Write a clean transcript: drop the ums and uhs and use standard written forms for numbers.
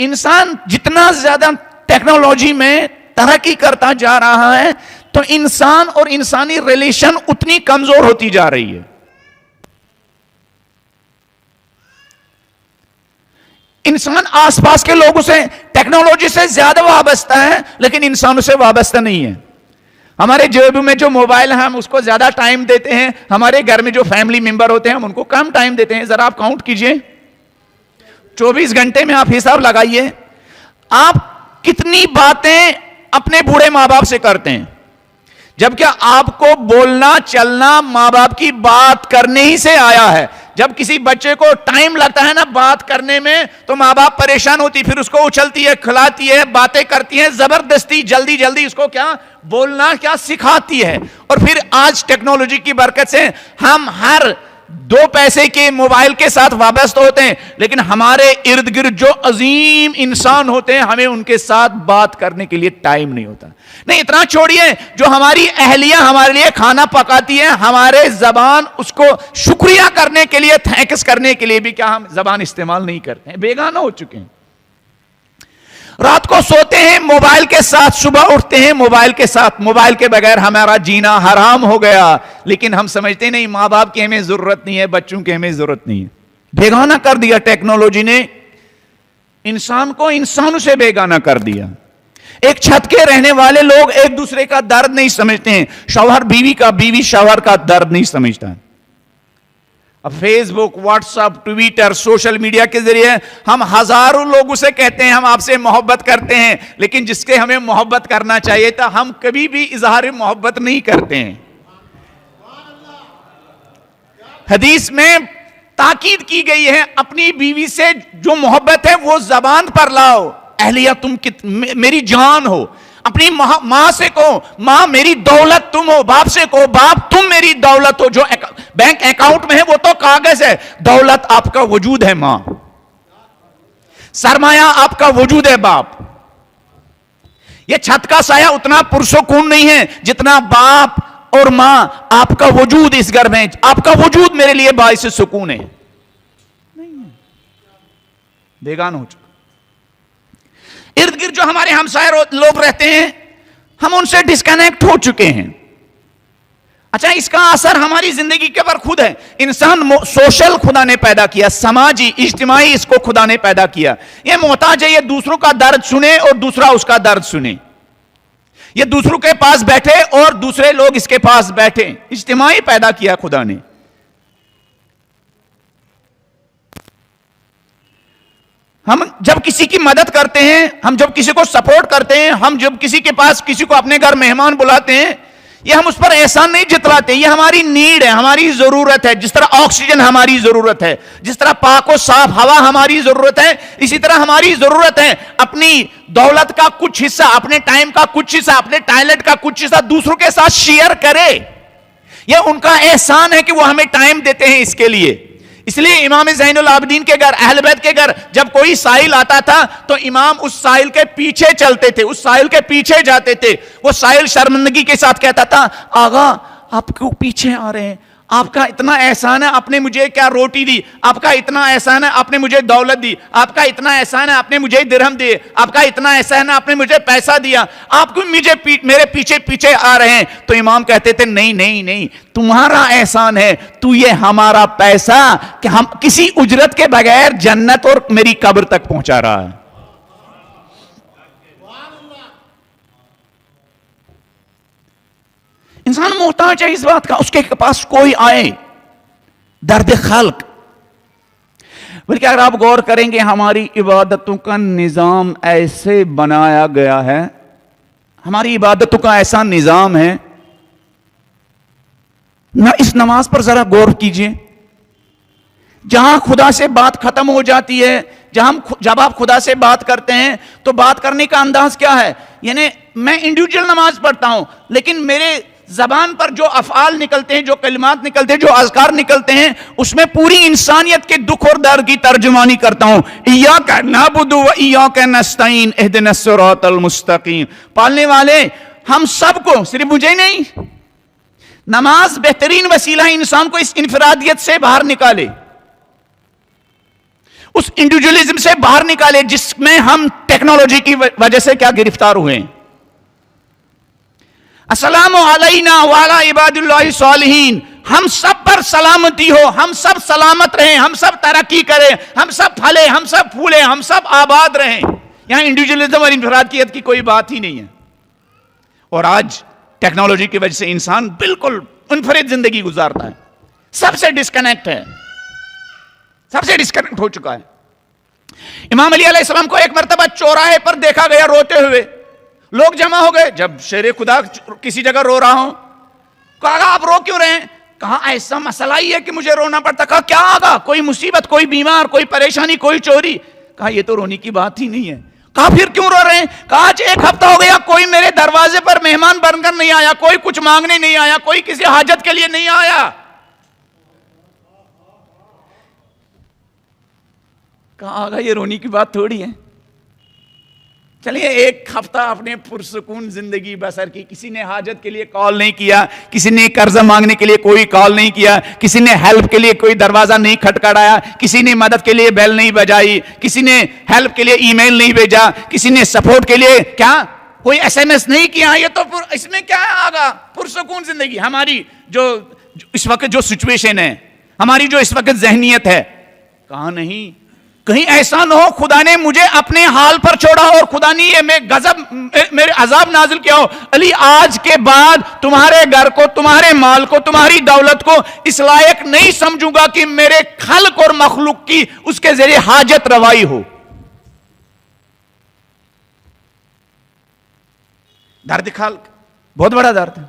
انسان جتنا زیادہ ٹیکنالوجی میں ترقی کرتا جا رہا ہے تو انسان اور انسانی ریلیشن اتنی کمزور ہوتی جا رہی ہے. انسان آس پاس کے لوگوں سے ٹیکنالوجی سے زیادہ وابستہ ہے لیکن انسانوں سے وابستہ نہیں ہے. ہمارے جیب میں جو موبائل ہے ہم اس کو زیادہ ٹائم دیتے ہیں, ہمارے گھر میں جو فیملی ممبر ہوتے ہیں ہم ان کو کم ٹائم دیتے ہیں. ذرا آپ کاؤنٹ کیجئے, 24 گھنٹے میں آپ حساب لگائیے آپ کتنی باتیں اپنے بوڑھے ماں باپ سے کرتے ہیں, جبکہ آپ کو بولنا چلنا ماں باپ کی بات کرنے ہی سے آیا ہے. جب کسی بچے کو ٹائم لگتا ہے نا بات کرنے میں تو ماں باپ پریشان ہوتی, پھر اس کو اچھلتی ہے, کھلاتی ہے, باتیں کرتی ہیں, زبردستی جلدی جلدی اس کو کیا بولنا کیا سکھاتی ہے. اور پھر آج ٹیکنالوجی کی برکت سے ہم ہر 2 پیسے کے موبائل کے ساتھ وابستہ ہوتے ہیں, لیکن ہمارے ارد گرد جو عظیم انسان ہوتے ہیں ہمیں ان کے ساتھ بات کرنے کے لیے ٹائم نہیں ہوتا. نہیں اتنا چھوڑیے, جو ہماری اہلیہ ہمارے لیے کھانا پکاتی ہے ہمارے زبان اس کو شکریہ کرنے کے لیے, تھینکس کرنے کے لیے بھی کیا ہم زبان استعمال نہیں کرتے ہیں, بیگانہ ہو چکے ہیں. رات کو سوتے ہیں موبائل کے ساتھ, صبح اٹھتے ہیں موبائل کے ساتھ. موبائل کے بغیر ہمارا جینا حرام ہو گیا, لیکن ہم سمجھتے نہیں ماں باپ کی ہمیں ضرورت نہیں ہے, بچوں کی ہمیں ضرورت نہیں ہے. بیگانہ کر دیا ٹیکنالوجی نے انسان کو, انسانوں سے بیگانہ کر دیا. ایک چھت کے رہنے والے لوگ ایک دوسرے کا درد نہیں سمجھتے ہیں, شوہر بیوی کا, بیوی شوہر کا درد نہیں سمجھتا ہے. اب Facebook, WhatsApp, Twitter, social media کے ذریعے ہم ہزاروں لوگوں سے کہتے ہیں ہم آپ سے محبت کرتے ہیں, لیکن جس کے ہمیں محبت کرنا چاہیے تھا ہم کبھی بھی اظہار محبت نہیں کرتے ہیں. حدیث میں تاکید کی گئی ہے اپنی بیوی سے جو محبت ہے وہ زبان پر لاؤ. اہلیہ تم میری جان ہو, اپنی ماں سے کہو ماں میری دولت تم ہو, باپ سے کہو باپ تم میری دولت ہو. جو بینک اکاؤنٹ میں ہے وہ تو کاغذ ہے, دولت آپ کا وجود ہے ماں, سرمایہ آپ کا وجود ہے باپ. یہ چھت کا سایہ اتنا پرسکون نہیں ہے جتنا باپ اور ماں آپ کا وجود اس گھر میں, آپ کا وجود میرے لیے باعث سکون ہے. بیگانہ ہو چکا. ارد گرد جو ہمارے ہمسائے لوگ رہتے ہیں ہم ان سے ڈسکنیکٹ ہو چکے ہیں. اچھا اس کا اثر ہماری زندگی کے پر خود ہے. انسان سوشل خدا نے پیدا کیا, سماجی اجتماعی اس کو خدا نے پیدا کیا. یہ محتاج ہے یہ دوسروں کا درد سنے اور دوسرا اس کا درد سنے, یہ دوسروں کے پاس بیٹھے اور دوسرے لوگ اس کے پاس بیٹھے. اجتماعی پیدا کیا خدا نے. ہم جب کسی کی مدد کرتے ہیں, ہم جب کسی کو سپورٹ کرتے ہیں, ہم جب کسی کے پاس کسی کو اپنے گھر مہمان بلاتے ہیں, یہ ہم اس پر احسان نہیں جتلاتے, یہ ہماری نیڈ ہے, ہماری ضرورت ہے. جس طرح آکسیجن ہماری ضرورت ہے, جس طرح پاک و صاف ہوا ہماری ضرورت ہے, اسی طرح ہماری ضرورت ہے اپنی دولت کا کچھ حصہ, اپنے ٹائم کا کچھ حصہ, اپنے ٹیلنٹ کا کچھ حصہ دوسروں کے ساتھ شیئر کرے. یہ ان کا احسان ہے کہ وہ ہمیں ٹائم دیتے ہیں اس کے لیے. اس لیے امام زین العابدین کے گھر, اہل بیت کے گھر جب کوئی سائل آتا تھا تو امام اس سائل کے پیچھے چلتے تھے, اس سائل کے پیچھے جاتے تھے. وہ سائل شرمندگی کے ساتھ کہتا تھا آغا آپ کیوں پیچھے آ رہے ہیں, آپ کا اتنا احسان ہے آپ نے مجھے کیا روٹی دی, آپ کا اتنا احسان ہے آپ نے مجھے دولت دی, آپ کا اتنا احسان ہے آپ نے مجھے درہم دیے, آپ کا اتنا احسان ہے آپ نے مجھے پیسہ دیا, آپ کو میرے پیچھے پیچھے آ رہے ہیں. تو امام کہتے تھے نہیں نہیں نہیں, تمہارا احسان ہے, تو یہ ہمارا پیسہ کہ ہم کسی اجرت کے بغیر جنت اور میری قبر تک پہنچا رہا ہے. انسان محتاج ہے اس بات کا, اس کے پاس کوئی آئے, درد خلق. بلکہ اگر آپ غور کریں گے ہماری عبادتوں کا نظام ایسے بنایا گیا ہے, ہماری عبادتوں کا ایسا نظام ہے نہ. اس نماز پر ذرا غور کیجئے, جہاں خدا سے بات ختم ہو جاتی ہے, جب آپ خدا سے بات کرتے ہیں تو بات کرنے کا انداز کیا ہے, یعنی میں انڈیویجول نماز پڑھتا ہوں لیکن میرے زبان پر جو افعال نکلتے ہیں, جو کلمات نکلتے ہیں, جو اذکار نکلتے ہیں, اس میں پوری انسانیت کے دکھ اور درد کی ترجمانی کرتا ہوں. ایاک نعبد و ایاک نستعین اہدنا الصراط المستقیم. پالنے والے ہم سب کو, صرف مجھے نہیں. نماز بہترین وسیلہ ہے انسان کو اس انفرادیت سے باہر نکالے. اس انڈیویجولزم سے باہر نکالے جس میں ہم ٹیکنالوجی کی وجہ سے کیا گرفتار ہوئے ہیں. السلام علینا وعلی عباد اللہ الصالحین، ہم سب پر سلامتی ہو، ہم سب سلامت رہیں، ہم سب ترقی کریں، ہم سب پھلے، ہم سب پھولیں، ہم سب آباد رہیں. یہاں انڈیویجولزم اور انفرادیت کی کوئی بات ہی نہیں ہے. اور آج ٹیکنالوجی کی وجہ سے انسان بالکل منفرد زندگی گزارتا ہے، سب سے ڈسکنیکٹ ہے، سب سے ڈسکنیکٹ ہو چکا ہے. امام علی علیہ السلام کو ایک مرتبہ چوراہے پر دیکھا گیا روتے ہوئے. لوگ جمع ہو گئے. جب شیر خدا کسی جگہ رو رہا ہوں، کہا آپ رو کیوں رہے ہیں؟ کہا ایسا مسئلہ ہی ہے کہ مجھے رونا پڑتا. کہا کیا آگا؟ کوئی مصیبت، کوئی بیمار، کوئی پریشانی، کوئی چوری. کہا یہ تو رونے کی بات ہی نہیں ہے. کہا پھر کیوں رو رہے ہیں؟ کہا آج ایک ہفتہ ہو گیا کوئی میرے دروازے پر مہمان بن کر نہیں آیا، کوئی کچھ مانگنے نہیں آیا، کوئی کسی حاجت کے لیے نہیں آیا. کہا آگا یہ رونے کی بات تھوڑی ہے. چلیے ایک ہفتہ اپنے پرسکون زندگی بسر کی، کسی نے حاجت کے لیے کال نہیں کیا، کسی نے قرض مانگنے کے لیے کوئی کال نہیں کیا، کسی نے ہیلپ کے لیے کوئی دروازہ نہیں کھٹکھڑایا، کسی نے مدد کے لیے بیل نہیں بجائی، کسی نے ہیلپ کے لیے ای میل نہیں بھیجا، کسی نے سپورٹ کے لیے کیا کوئی ایس ایم ایس نہیں کیا. یہ تو اس میں کیا آگا؟ پرسکون زندگی. ہماری جو اس وقت جو سچویشن ہے، ہماری جو اس وقت ذہنیت ہے، کہاں نہیں کہیں ایسا نہ ہو خدا نے مجھے اپنے حال پر چھوڑا اور خدا نے یہ میرے عذاب نازل کیا ہو. علی آج کے بعد تمہارے گھر کو، تمہارے مال کو، تمہاری دولت کو اس لائق نہیں سمجھوں گا کہ میرے خلق اور مخلوق کی اس کے ذریعے حاجت روائی ہو. درد خلق بہت بڑا درد ہے.